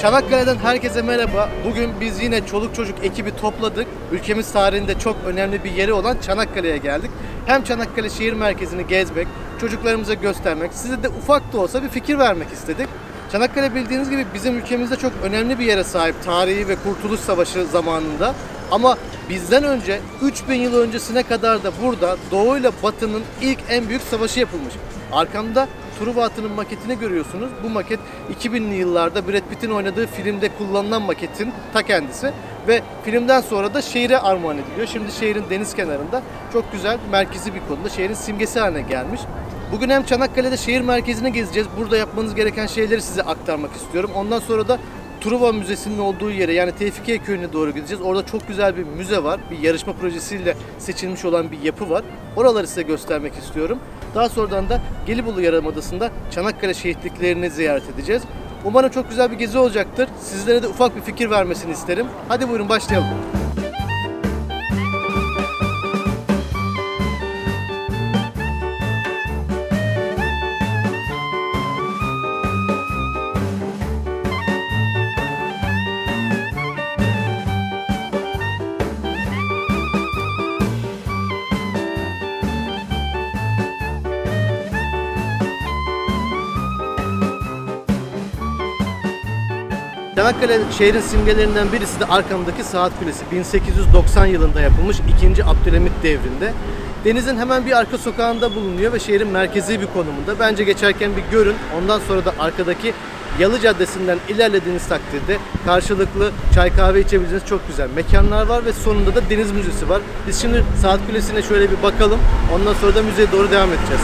Çanakkale'den herkese merhaba. Bugün biz yine çoluk çocuk ekibi topladık. Ülkemiz tarihinde çok önemli bir yeri olan Çanakkale'ye geldik. Hem Çanakkale şehir merkezini gezmek, çocuklarımıza göstermek, size de ufak da olsa bir fikir vermek istedik. Çanakkale bildiğiniz gibi bizim ülkemizde çok önemli bir yere sahip tarihi ve Kurtuluş Savaşı zamanında. Ama bizden önce 3000 yıl öncesine kadar da burada Doğu ile Batı'nın ilk en büyük savaşı yapılmış. Arkamda Truva atının maketini görüyorsunuz. Bu maket 2000'li yıllarda Brad Pitt'in oynadığı filmde kullanılan maketin ta kendisi. Ve filmden sonra da şehre armağan ediliyor. Şimdi şehrin deniz kenarında çok güzel, merkezi bir konuda şehrin simgesi haline gelmiş. Bugün hem Çanakkale'de şehir merkezini gezeceğiz. Burada yapmanız gereken şeyleri size aktarmak istiyorum. Ondan sonra da Truva Müzesi'nin olduğu yere, yani Tevfikiye Köyü'ne doğru gideceğiz. Orada çok güzel bir müze var. Bir yarışma projesiyle seçilmiş olan bir yapı var. Oraları size göstermek istiyorum. Daha sonradan da Gelibolu Yarımadası'nda Çanakkale şehitliklerini ziyaret edeceğiz. Umarım çok güzel bir gezi olacaktır. Sizlere de ufak bir fikir vermesini isterim. Hadi buyurun başlayalım. Çanakkale şehrin simgelerinden birisi de arkamdaki Saat Kulesi. 1890 yılında yapılmış 2. Abdülhamit devrinde. Denizin hemen bir arka sokağında bulunuyor ve şehrin merkezi bir konumunda. Bence geçerken bir görün. Ondan sonra da arkadaki Yalı Caddesi'nden ilerlediğiniz takdirde karşılıklı çay kahve içebileceğiniz çok güzel mekanlar var ve sonunda da Deniz Müzesi var. Biz şimdi Saat Kulesi'ne şöyle bir bakalım. Ondan sonra da müzeye doğru devam edeceğiz.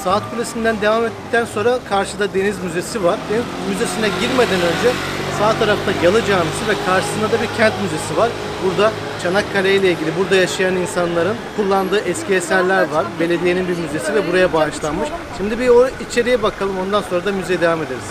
Saat Kulesi'nden devam ettikten sonra karşıda Deniz Müzesi var. Deniz Müzesi'ne girmeden önce sağ tarafta Yalı Camisi ve karşısında da bir kent müzesi var. Burada Çanakkale ile ilgili burada yaşayan insanların kullandığı eski eserler var. Belediyenin bir müzesi ve buraya bağışlanmış. Şimdi bir içeriye bakalım, ondan sonra da müzeye devam ederiz.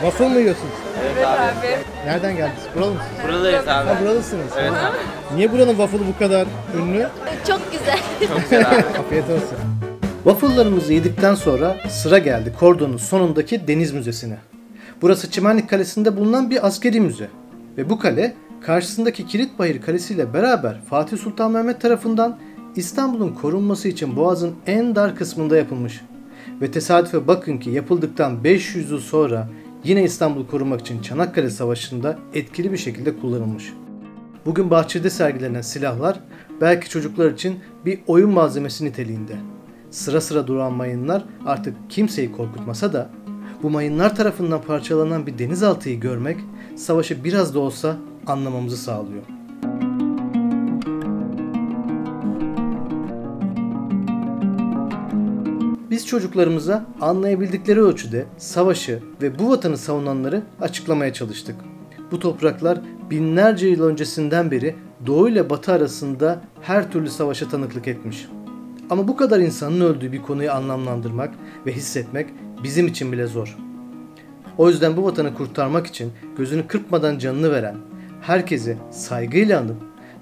Waffle mı yiyorsunuz? Evet abi. Nereden geldiniz? Buralı mısınız? Buradayız abi. Ha, buralısınız. Evet abi. Niye buranın waffle'ı bu kadar ünlü? Çok güzel. Çok güzel abi. Afiyet olsun. Waffle'larımızı yedikten sonra sıra geldi kordonun sonundaki Deniz Müzesi'ne. Burası Çimenlik Kalesi'nde bulunan bir askeri müze. Ve bu kale karşısındaki Kilitbayır Kalesi ile beraber Fatih Sultan Mehmet tarafından İstanbul'un korunması için Boğaz'ın en dar kısmında yapılmış. Ve tesadüfe bakın ki yapıldıktan 500 yıl sonra yine İstanbul'u korumak için Çanakkale Savaşı'nda etkili bir şekilde kullanılmış. Bugün bahçede sergilenen silahlar belki çocuklar için bir oyun malzemesi niteliğinde. Sıra sıra duran mayınlar artık kimseyi korkutmasa da bu mayınlar tarafından parçalanan bir denizaltıyı görmek savaşı biraz da olsa anlamamızı sağlıyor. Biz çocuklarımıza anlayabildikleri ölçüde savaşı ve bu vatanı savunanları açıklamaya çalıştık. Bu topraklar binlerce yıl öncesinden beri Doğu ile Batı arasında her türlü savaşa tanıklık etmiş. Ama bu kadar insanın öldüğü bir konuyu anlamlandırmak ve hissetmek bizim için bile zor. O yüzden bu vatanı kurtarmak için gözünü kırpmadan canını veren, herkesi saygıyla anıp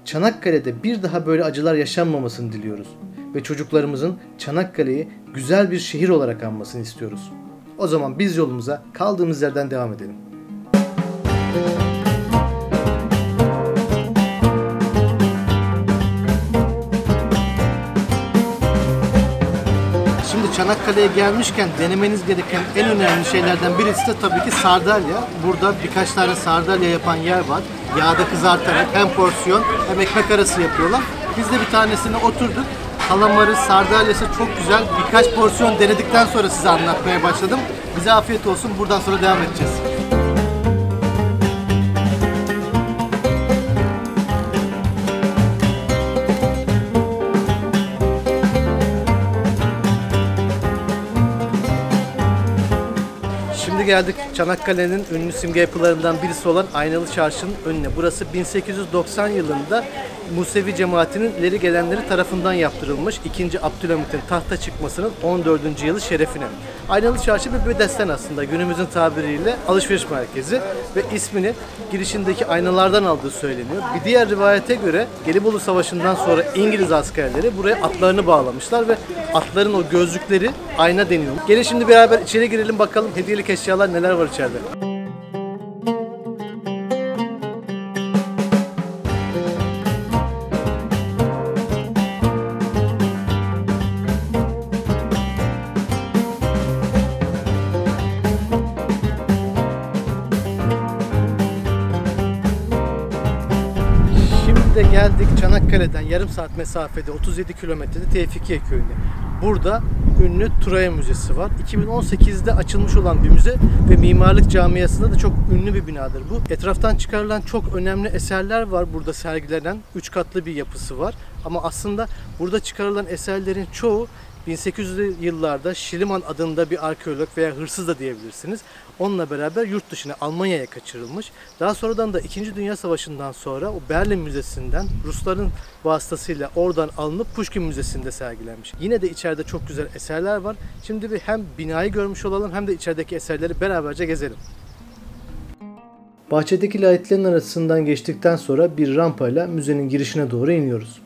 Çanakkale'de bir daha böyle acılar yaşanmamasını diliyoruz. Ve çocuklarımızın Çanakkale'yi güzel bir şehir olarak anmasını istiyoruz. O zaman biz yolumuza kaldığımız yerden devam edelim. Şimdi Çanakkale'ye gelmişken denemeniz gereken en önemli şeylerden birisi de tabii ki sardalya. Burada birkaç tane sardalya yapan yer var. Yağda kızartarak hem porsiyon hem ekmek arası yapıyorlar. Biz de bir tanesine oturduk. Kalamarı, sardalyası çok güzel. Birkaç porsiyon denedikten sonra size anlatmaya başladım. Bize afiyet olsun. Buradan sonra devam edeceğiz. Şimdi geldik Çanakkale'nin ünlü simge yapılarından birisi olan Aynalı Çarşı'nın önüne. Burası 1890 yılında Musevi cemaatinin ileri gelenleri tarafından yaptırılmış 2. Abdülhamit'in tahta çıkmasının 14. yılı şerefine. Aynalı Çarşı bir bedesten aslında, günümüzün tabiriyle alışveriş merkezi ve ismini girişindeki aynalardan aldığı söyleniyor. Bir diğer rivayete göre Gelibolu Savaşı'ndan sonra İngiliz askerleri buraya atlarını bağlamışlar ve atların o gözlükleri ayna deniyor. Gelin şimdi beraber içeri girelim, bakalım hediyelik eşyalar neler var içeride. Şimdi de geldik Çanakkale'den yarım saat mesafede 37 kilometrede Tevfikiye köyüne. Burada ünlü Turaya Müzesi var. 2018'de açılmış olan bir müze ve mimarlık camiasında da çok ünlü bir binadır bu. Etraftan çıkarılan çok önemli eserler var burada sergilenen. 3 katlı bir yapısı var. Ama aslında burada çıkarılan eserlerin çoğu 1800'lü yıllarda Şiliman adında bir arkeolog veya hırsız da diyebilirsiniz. Onunla beraber yurt dışına, Almanya'ya kaçırılmış. Daha sonradan da 2. Dünya Savaşı'ndan sonra o Berlin Müzesi'nden Rusların vasıtasıyla oradan alınıp Pushkin Müzesi'nde sergilenmiş. Yine de içeride çok güzel eserler var. Şimdi bir hem binayı görmüş olalım hem de içerideki eserleri beraberce gezelim. Bahçedeki layitlerin arasından geçtikten sonra bir rampayla müzenin girişine doğru iniyoruz.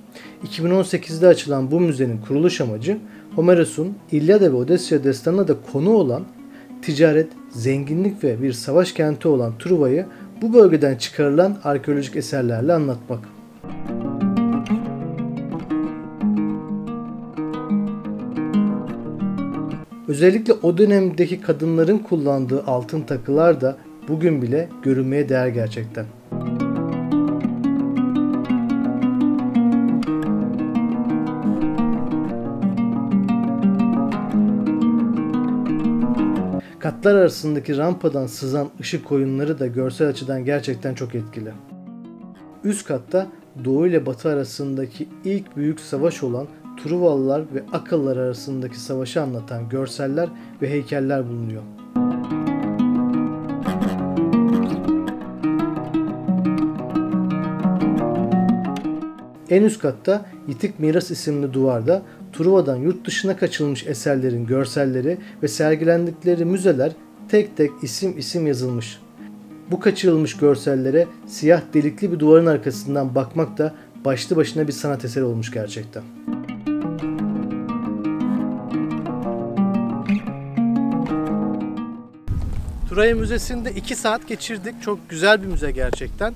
2018'de açılan bu müzenin kuruluş amacı Homeros'un İlyada ve Odysseia destanına da konu olan ticaret, zenginlik ve bir savaş kenti olan Truva'yı bu bölgeden çıkarılan arkeolojik eserlerle anlatmak. Özellikle o dönemdeki kadınların kullandığı altın takılar da bugün bile görülmeye değer gerçekten. Katlar arasındaki rampadan sızan ışık oyunları da görsel açıdan gerçekten çok etkili. Üst katta Doğu ile Batı arasındaki ilk büyük savaş olan Truvalılar ve Akıllar arasındaki savaşı anlatan görseller ve heykeller bulunuyor. En üst katta Yitik Miras isimli duvarda Truva'dan yurt dışına kaçırılmış eserlerin görselleri ve sergilendikleri müzeler tek tek isim yazılmış. Bu kaçırılmış görsellere siyah delikli bir duvarın arkasından bakmak da başlı başına bir sanat eseri olmuş gerçekten. Turaya Müzesi'nde 2 saat geçirdik. Çok güzel bir müze gerçekten.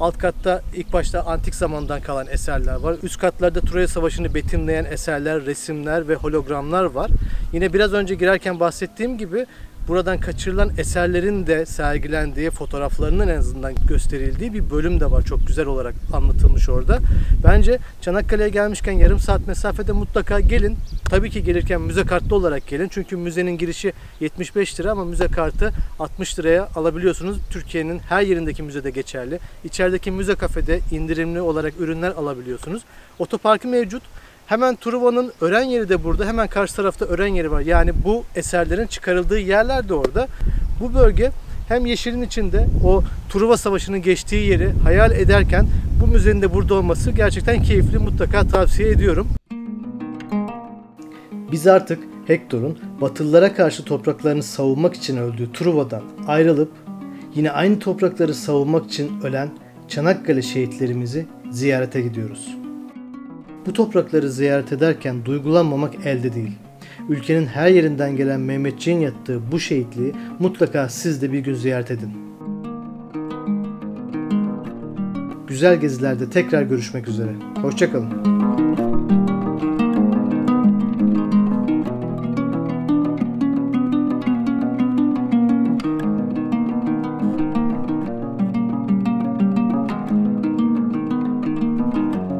Alt katta ilk başta antik zamandan kalan eserler var. Üst katlarda Troya Savaşı'nı betimleyen eserler, resimler ve hologramlar var. Yine biraz önce girerken bahsettiğim gibi buradan kaçırılan eserlerin de sergilendiği, fotoğraflarının en azından gösterildiği bir bölüm de var. Çok güzel olarak anlatılmış orada. Bence Çanakkale'ye gelmişken yarım saat mesafede mutlaka gelin. Tabii ki gelirken müze kartlı olarak gelin. Çünkü müzenin girişi 75 lira ama müze kartı 60 liraya alabiliyorsunuz. Türkiye'nin her yerindeki müzede geçerli. İçerideki müze kafede indirimli olarak ürünler alabiliyorsunuz. Otoparkı mevcut. Hemen Truva'nın öğren yeri de burada. Hemen karşı tarafta öğren yeri var. Yani bu eserlerin çıkarıldığı yerler de orada. Bu bölge hem yeşilin içinde o Truva Savaşı'nın geçtiği yeri hayal ederken bu müzenin de burada olması gerçekten keyifli. Mutlaka tavsiye ediyorum. Biz artık Hektor'un Batılılara karşı topraklarını savunmak için öldüğü Truva'dan ayrılıp yine aynı toprakları savunmak için ölen Çanakkale şehitlerimizi ziyarete gidiyoruz. Bu toprakları ziyaret ederken duygulanmamak elde değil. Ülkenin her yerinden gelen Mehmetçiğin yattığı bu şehitliği mutlaka siz de bir gün ziyaret edin. Güzel gezilerde tekrar görüşmek üzere. Hoşça kalın.